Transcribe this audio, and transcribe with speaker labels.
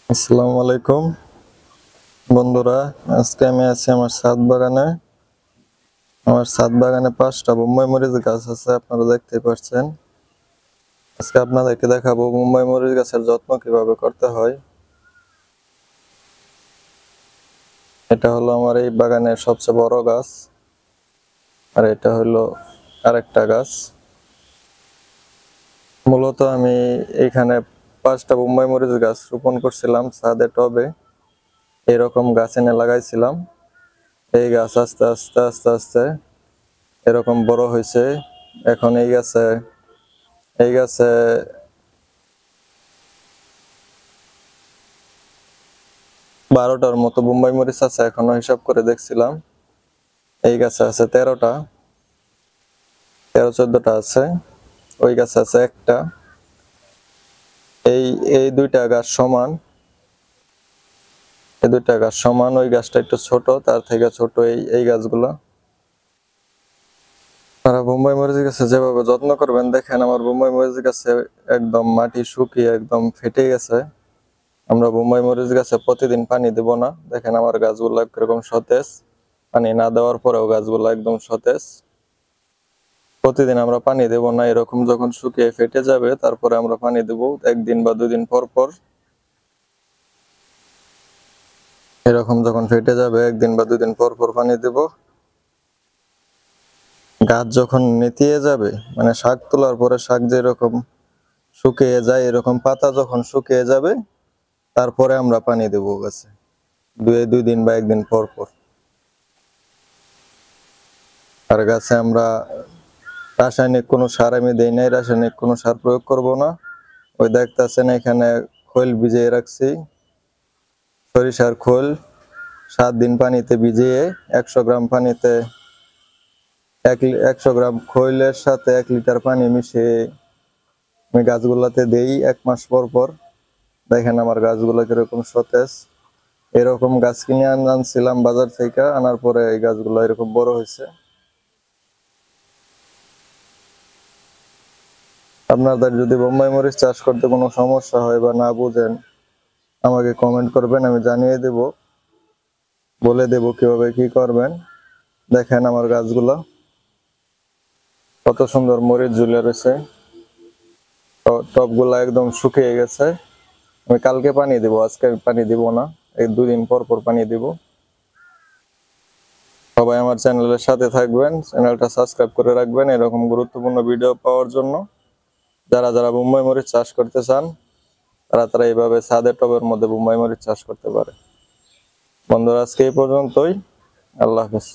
Speaker 1: আসসালামু আলাইকুম বন্ধুরা, আজকে আমি আছি আমার ছাদ বাগানে। আমার ছাদ বাগানে 5টা বোম্বাই মরিচ গাছ আছে, আপনারা দেখতে পাচ্ছেন। আজকে আপনাদেরকে দেখাবো বোম্বাই মরিচ গাছের যত্ন কিভাবে করতে হয়। এটা হলো আমার এই বাগানের সবচেয়ে বড় গাছ, আর এটা হলো আরেকটা গাছ। মূলত আমি এখানে 5টা বোম্বাই মরিচ গাছ রোপণ করছিলাম ছাদে টবে। এরকম গাছ এনে লাগাইছিলাম। এই গাছ আস্তে আস্তে আস্তে আস্তে এরকম বড় হয়েছে। এখন এই গাছে 12টার মতো বোম্বাই মরিচ আছে। এখনো হিসাব করে দেখছিলাম, এই গাছে আছে 13টা, 13-14টা আছে। ওই গাছে আছে একটা। এই এই দুইটা গাছ সমান, এই দুইটা গাছ সমান। ওই গাছটা একটু ছোট, তার থেকে ছোট এই গাছগুলো। তারা বোম্বাই মরিচ গাছে যেভাবে যত্ন করবেন, দেখেন আমার বোম্বাই মরিচ গাছে একদম মাটি শুকিয়ে একদম ফেটে গেছে। আমরা বোম্বাই মরিচ গাছে প্রতিদিন পানি দেব না। দেখেন আমার গাছগুলো কিরকম সতেজ, পানি না দেওয়ার পরেও গাছগুলো একদম সতেজ। প্রতিদিন আমরা পানি দেব না, এরকম যখন শুকিয়ে ফেটে যাবে তারপরে আমরা পানি দেব 1 দিন বা 2 দিন পর পর। এরকম যখন ফেটে যাবে 1 দিন বা 2 দিন পর পর পানি দেব। গাছ যখন নেতিয়ে যাবে, মানে শাক তোলার পরে শাক যেরকম শুকিয়ে যায়, এরকম পাতা যখন শুকিয়ে যাবে তারপরে আমরা পানি দেব গাছে 2 দিন বা 1 দিন পর পর। আর গাছে আমরা রাসায়নিক কোনো সার আমি দেই নাই, রাসায়নিক কোনো সার প্রয়োগ করব না। ওই দেখতেছেন এখানে খৈল ভিজিয়ে রাখছি, সরিষার খোল 7 দিন পানিতে ভিজিয়ে 100 গ্রাম পানিতে 100 গ্রাম খৈলের সাথে 1 লিটার পানি মিশিয়ে আমি গাছগুলাতে দেই 1 মাস পর পর। দেখেন আমার গাছগুলো কিরকম সতেজ। এরকম গাছ কিনে আনছিলাম বাজার থেকে, আনার পরে এই গাছগুলো এরকম বড় হয়েছে। আপনাদের যদি বোম্বাই মরিচ চাষ করতে কোনো সমস্যা হয় বা না বুঝেন, আমাকে কমেন্ট করবেন, আমি জানিয়ে দেব, বলে দেব কিভাবে কি করবেন। দেখেন আমার গাছগুলো কত সুন্দর মরিচ ঝুলে রয়েছে। টবগুলা একদম শুকিয়ে গেছে। আমি কালকে পানি দিব, আজকে পানি দিব না, এই 2 দিন পর পর পানি দিব। সবাই আমার চ্যানেলের সাথে থাকবেন, চ্যানেলটা সাবস্ক্রাইব করে রাখবেন এরকম গুরুত্বপূর্ণ ভিডিও পাওয়ার জন্য। যারা যারা বোম্বাই মরিচ চাষ করতে চান, তারা এইভাবে ছাদের টবের মধ্যে বোম্বাই মরিচ চাষ করতে পারে। বন্ধুরা, আজকে এই পর্যন্তই। আল্লাহ হাফেজ।